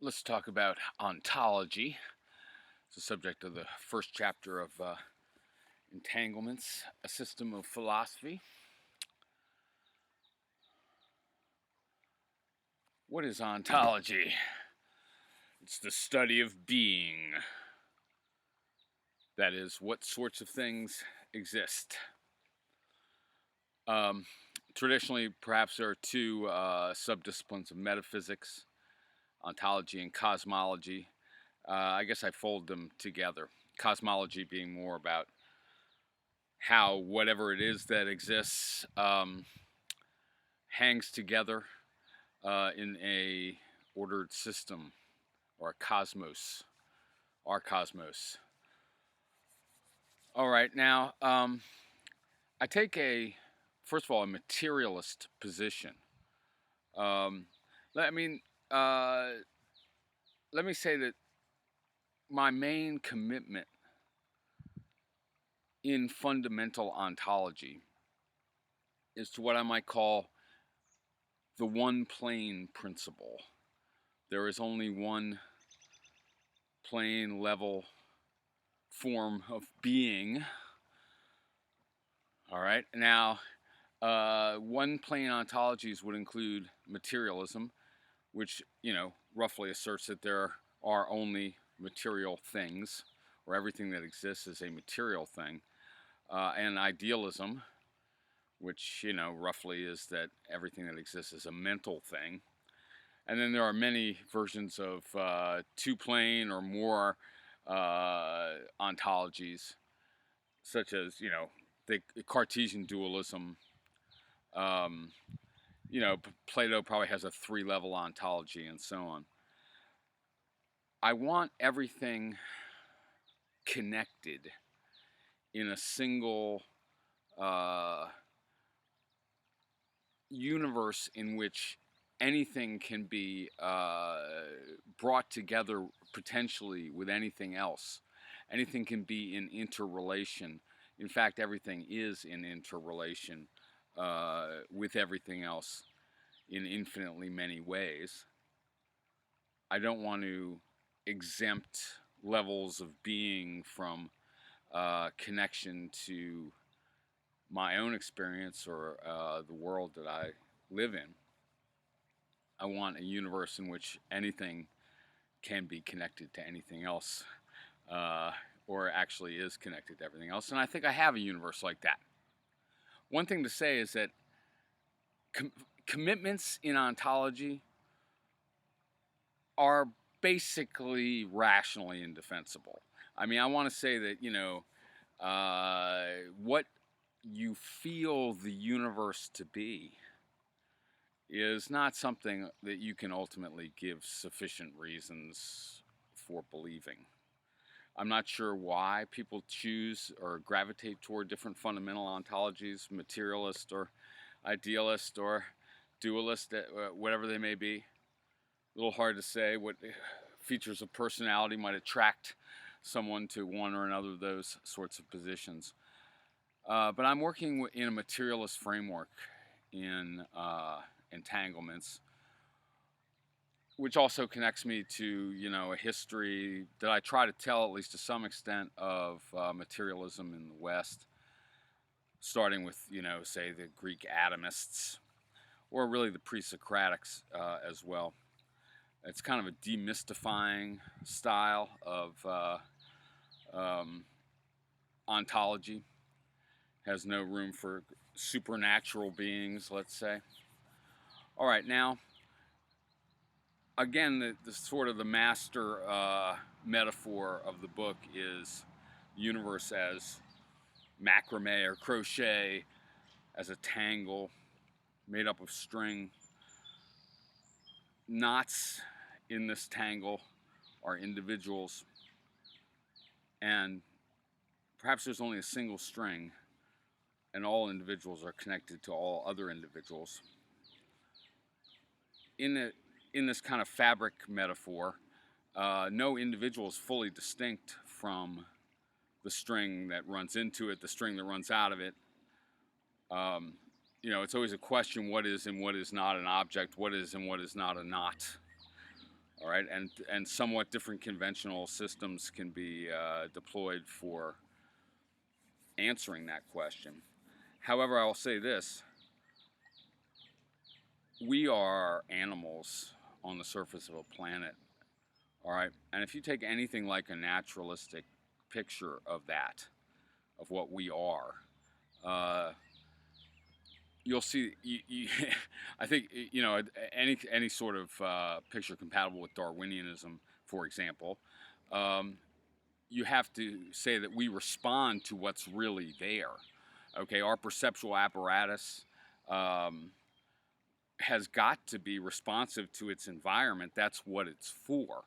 Let's talk about ontology. It's the subject of the first chapter of Entanglements, a system of philosophy. What is ontology? It's the study of being. That is, what sorts of things exist. Traditionally, perhaps there are two subdisciplines of metaphysics, ontology and cosmology. I guess I fold them together. Cosmology being more about how whatever it is that exists hangs together in a ordered system or a cosmos, our cosmos. All right, now I take first of all, a materialist position. Um, I mean, let me say that my main commitment in fundamental ontology is to what I might call the one plane principle. There is only one plane level form of being. All right, now one plane ontologies would include materialism, which, roughly asserts that there are only material things, or everything that exists is a material thing, and idealism, which, roughly is that everything that exists is a mental thing. And then there are many versions of two-plane or more ontologies, such as, the Cartesian dualism. Plato probably has a three-level ontology and so on. I want everything connected in a single universe in which anything can be brought together potentially with anything else. Anything can be in interrelation. In fact, everything is in interrelation with everything else in infinitely many ways. I don't want to exempt levels of being from connection to my own experience or the world that I live in. I want a universe in which anything can be connected to anything else, or actually is connected to everything else. And I think I have a universe like that. One thing to say is that commitments in ontology are basically rationally indefensible. I mean, I want to say that, what you feel the universe to be is not something that you can ultimately give sufficient reasons for believing. I'm not sure why people choose or gravitate toward different fundamental ontologies, materialist or idealist or dualist, whatever they may be. A little hard to say what features of personality might attract someone to one or another of those sorts of positions. But I'm working in a materialist framework in Entanglements, which also connects me to, a history that I try to tell, at least to some extent, of materialism in the West, starting with, say, the Greek atomists, or really the pre-Socratics as well. It's kind of a demystifying style of ontology. Has no room for supernatural beings, let's say. All right, now, again, the sort of the master metaphor of the book is universe as macrame or crochet, as a tangle made up of string. Knots in this tangle are individuals, and perhaps there's only a single string, and all individuals are connected to all other individuals. In this kind of fabric metaphor, no individual is fully distinct from the string that runs into it, the string that runs out of it. It's always a question: what is and what is not an object? What is and what is not a knot? all right, and somewhat different conventional systems can be deployed for answering that question. However, I will say this: we are animals on the surface of a planet, all right, and if you take anything like a naturalistic picture of that, of what we are, you'll see. I think any sort of picture compatible with Darwinianism, for example, um, you have to say that we respond to what's really there. Okay, our perceptual apparatus has got to be responsive to its environment. That's what it's for.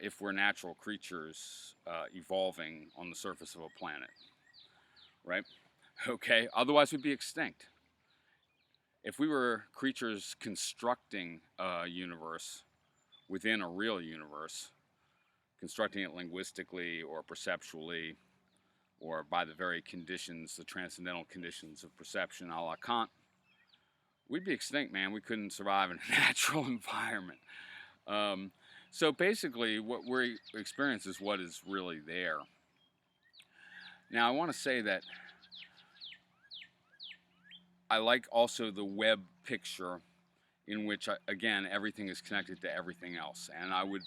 If we're natural creatures evolving on the surface of a planet, right? Okay, otherwise we'd be extinct. If we were creatures constructing a universe within a real universe, constructing it linguistically or perceptually, or by the very conditions, the transcendental conditions of perception a la Kant, we'd be extinct, man. We couldn't survive in a natural environment. So basically, what we experience is what is really there. Now, I want to say that I like also the web picture in which, again, everything is connected to everything else. And I would,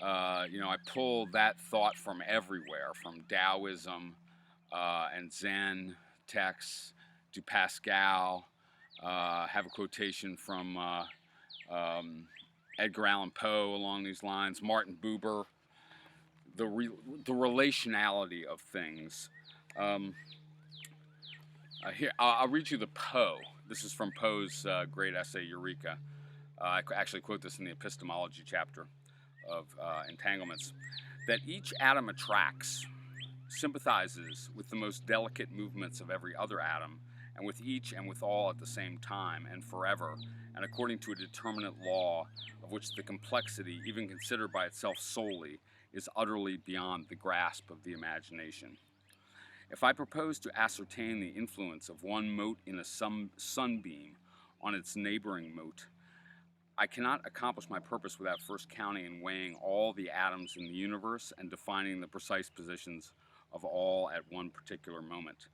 I pull that thought from everywhere, from Taoism and Zen texts to Pascal. Have a quotation from Edgar Allan Poe along these lines, Martin Buber, the relationality of things. Here, I'll read you the Poe. This is from Poe's great essay, Eureka. I actually quote this in the epistemology chapter of Entanglements. That each atom attracts, sympathizes with the most delicate movements of every other atom, and with each and with all at the same time and forever, and according to a determinate law of which the complexity, even considered by itself solely, is utterly beyond the grasp of the imagination. If I propose to ascertain the influence of one mote in a sunbeam on its neighboring mote, I cannot accomplish my purpose without first counting and weighing all the atoms in the universe and defining the precise positions of all at one particular moment.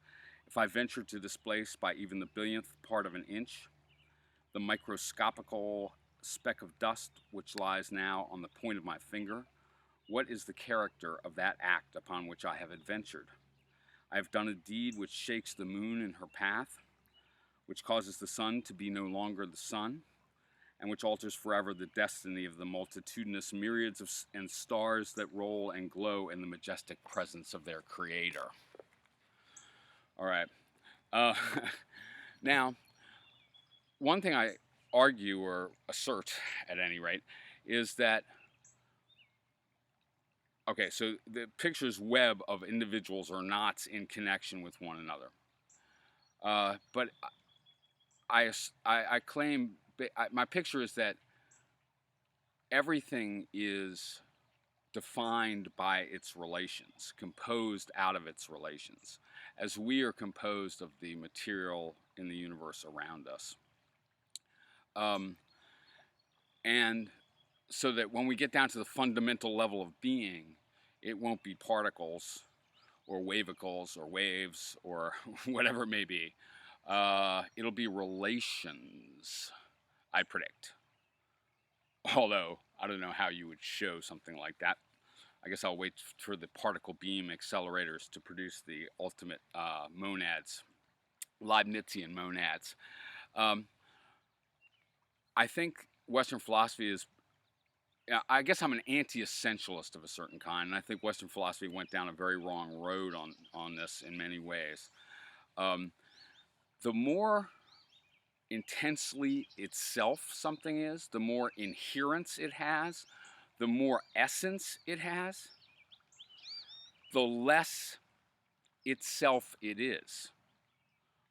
If I venture to displace by even the billionth part of an inch the microscopical speck of dust which lies now on the point of my finger, what is the character of that act upon which I have adventured? I have done a deed which shakes the moon in her path, which causes the sun to be no longer the sun, and which alters forever the destiny of the multitudinous myriads and stars that roll and glow in the majestic presence of their creator. All right. Now, one thing I argue or assert, at any rate, is that okay, so the picture's web of individuals or knots in connection with one another. But I claim, my picture is that everything is defined by its relations, composed out of its relations, as we are composed of the material in the universe around us. And so that when we get down to the fundamental level of being, it won't be particles or wavicles or waves or whatever it may be. It'll be relations, I predict. Although, I don't know how you would show something like that. I guess I'll wait for the particle beam accelerators to produce the ultimate monads, Leibnizian monads. I think Western philosophy is, I guess I'm an anti-essentialist of a certain kind, and I think Western philosophy went down a very wrong road on this in many ways. The more intensely itself something is, the more inherence it has, the more essence it has, the less itself it is.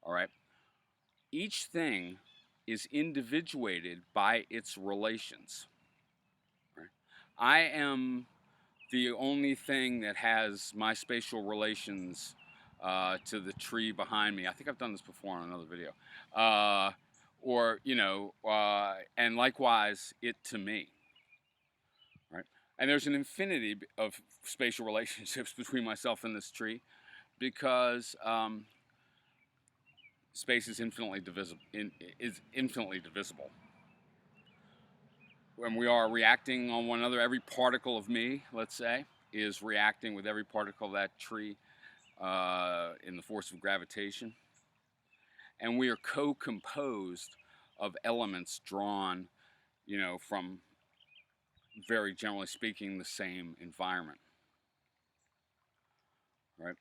All right? Each thing is individuated by its relations. Right? I am the only thing that has my spatial relations to the tree behind me. I think I've done this before on another video. And likewise, it to me. right? And there's an infinity of spatial relationships between myself and this tree because space is infinitely divisible. Is infinitely divisible. When we are reacting on one another, every particle of me, let's say, is reacting with every particle of that tree in the force of gravitation. And we are co-composed of elements drawn, from, very generally speaking, the same environment, right?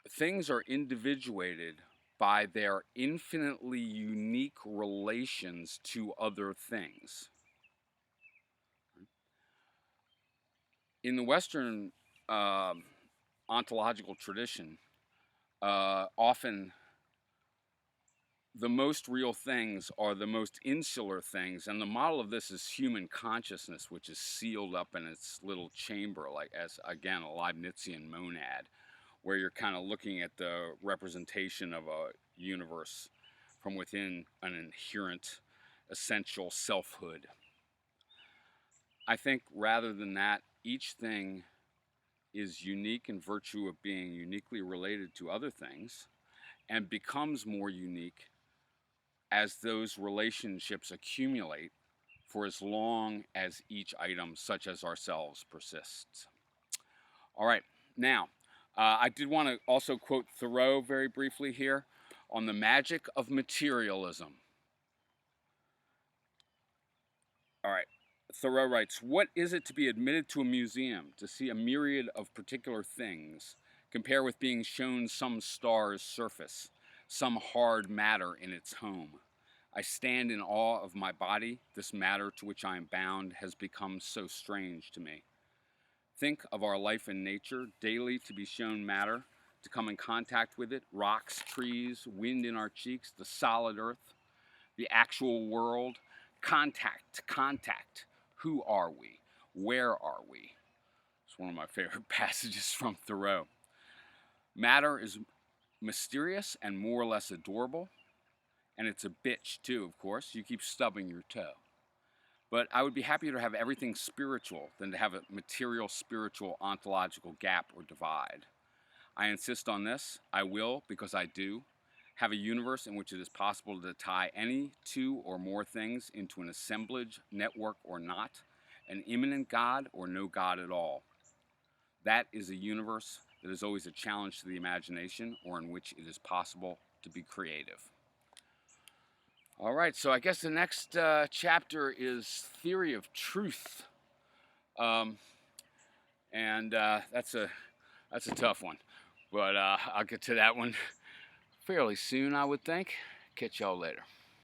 Things are individuated by their infinitely unique relations to other things. In the Western ontological tradition, often the most real things are the most insular things, and the model of this is human consciousness, which is sealed up in its little chamber, like as again a Leibnizian monad, where you're kind of looking at the representation of a universe from within an inherent, essential selfhood. I think rather than that, each thing is unique in virtue of being uniquely related to other things and becomes more unique as those relationships accumulate for as long as each item, such as ourselves, persists. All right, now, I did want to also quote Thoreau very briefly here on the magic of materialism. All right, Thoreau writes, "What is it to be admitted to a museum, to see a myriad of particular things, compare with being shown some star's surface, some hard matter in its home? I stand in awe of my body. This matter to which I am bound has become so strange to me. Think of our life in nature, daily to be shown matter, to come in contact with it, rocks, trees, wind in our cheeks, the solid earth, the actual world. Contact. Who are we? Where are we?" It's one of my favorite passages from Thoreau. Matter is mysterious and more or less adorable. And it's a bitch, too, of course. You keep stubbing your toe. But I would be happier to have everything spiritual than to have a material, spiritual, ontological gap or divide. I insist on this. I will, because I do, have a universe in which it is possible to tie any two or more things into an assemblage, network, or not, an immanent God or no God at all. That is a universe that is always a challenge to the imagination, or in which it is possible to be creative. All right, so I guess the next chapter is theory of truth, and that's a tough one, but I'll get to that one fairly soon, I would think. Catch y'all later.